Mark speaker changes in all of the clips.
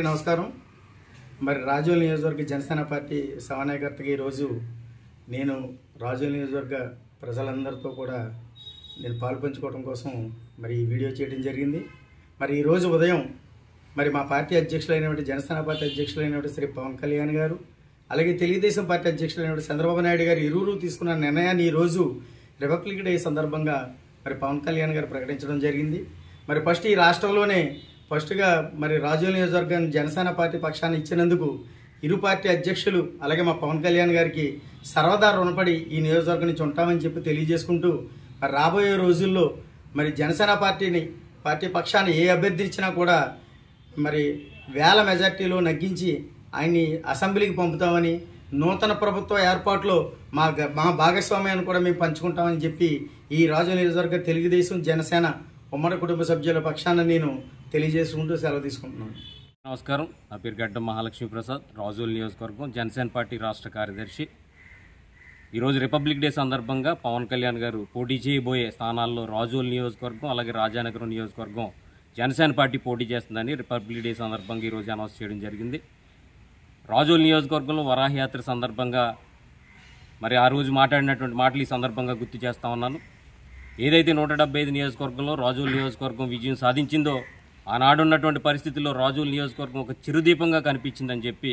Speaker 1: నమస్కారం. మరి రాజోల్ నియోజకవర్గ జనసేన పార్టీ సమన్వయకర్తగా ఈరోజు నేను రాజోల్ నియోజకవర్గ ప్రజలందరితో కూడా నేను పాల్పంచుకోవడం కోసం మరి ఈ వీడియో చేయడం జరిగింది. మరి ఈరోజు ఉదయం మరి మా పార్టీ అధ్యక్షులైనటువంటి జనసేన పార్టీ అధ్యక్షులైనటువంటి శ్రీ పవన్ కళ్యాణ్ గారు, అలాగే తెలుగుదేశం పార్టీ అధ్యక్షులైనటువంటి చంద్రబాబు నాయుడు గారు ఇరువురు తీసుకున్న నిర్ణయాన్ని ఈరోజు రిపబ్లిక్ డే సందర్భంగా మరి పవన్ కళ్యాణ్ గారు ప్రకటించడం జరిగింది. మరి ఫస్ట్ ఈ రాష్ట్రంలోనే ఫస్ట్గా మరి రాజోల్ నియోజకవర్గాన్ని జనసేన పార్టీ పక్షాన్ని ఇచ్చినందుకు ఇరు పార్టీ అధ్యక్షులు అలాగే మా పవన్ కళ్యాణ్ గారికి సర్వదా రుణపడి ఈ నియోజకవర్గం నుంచి ఉంటామని చెప్పి తెలియజేసుకుంటూ మరి రాబోయే రోజుల్లో మరి జనసేన పార్టీ పక్షాన్ని ఏ అభ్యర్థి ఇచ్చినా కూడా మరి వేల మెజార్టీలో నగ్గించి ఆయన్ని అసెంబ్లీకి పంపుతామని, నూతన ప్రభుత్వ ఏర్పాటులో మా భాగస్వామ్యాన్ని కూడా మేము పంచుకుంటామని చెప్పి ఈ రాజోల్ నియోజకవర్గ తెలుగుదేశం జనసేన ఉమ్మడి కుటుంబ సభ్యుల పక్షాన నేను తెలియజేసుకుంటూ సెలవు తీసుకుంటున్నాను.
Speaker 2: నమస్కారం. నా పేరు గడ్డం మహాలక్ష్మి ప్రసాద్, రాజోల్ నియోజకవర్గం జనసేన పార్టీ రాష్ట్ర కార్యదర్శి. ఈరోజు రిపబ్లిక్ డే సందర్భంగా పవన్ కళ్యాణ్ గారు పోటీ చేయబోయే స్థానాల్లో రాజోల్ నియోజకవర్గం అలాగే రాజానగరం నియోజకవర్గం జనసేన పార్టీ పోటీ చేస్తుందని రిపబ్లిక్ డే సందర్భంగా ఈరోజు అనౌన్స్ చేయడం జరిగింది. రాజోల్ నియోజకవర్గంలో వరాహయాత్ర సందర్భంగా మరి ఆ రోజు మాట్లాడినటువంటి మాటలు ఈ సందర్భంగా గుర్తు చేస్తా ఉన్నాను. ఏదైతే 175 నియోజకవర్గంలో రాజోల్ నియోజకవర్గం విజయం సాధించిందో ఆనాడున్నటువంటి పరిస్థితుల్లో రాజోల్ నియోజకవర్గం ఒక చిరుదీపంగా కనిపించిందని చెప్పి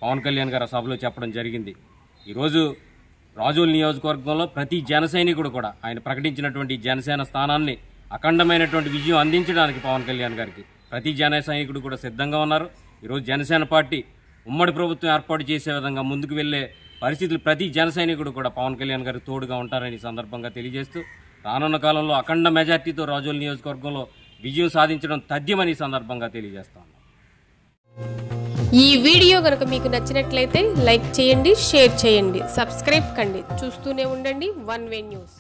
Speaker 2: పవన్ కళ్యాణ్ గారు సభలో చెప్పడం జరిగింది. ఈరోజు రాజోల్ నియోజకవర్గంలో ప్రతి జన సైనికుడు కూడా ఆయన ప్రకటించినటువంటి జనసేన స్థానాన్ని అఖండమైనటువంటి విజయం అందించడానికి పవన్ కళ్యాణ్ గారికి ప్రతి జన సైనికుడు కూడా సిద్ధంగా ఉన్నారు. ఈరోజు జనసేన పార్టీ ఉమ్మడి ప్రభుత్వం ఏర్పాటు చేసే విధంగా ముందుకు వెళ్లే పరిస్థితులు ప్రతి జన సైనికుడు కూడా పవన్ కళ్యాణ్ గారికి తోడుగా ఉంటారని సందర్భంగా తెలియజేస్తూ రానున్న కాలంలో అఖండ మెజార్టీతో రాజోల్ నియోజకవర్గంలో విజయం సాధించడం తథ్యమని సందర్భంగా తెలియజేస్తాను.
Speaker 3: ఈ వీడియో కనుక మీకు నచ్చినట్లయితే లైక్ చేయండి, షేర్ చేయండి, సబ్స్క్రైబ్ కండి. చూస్తూనే ఉండండి వన్ వే న్యూస్.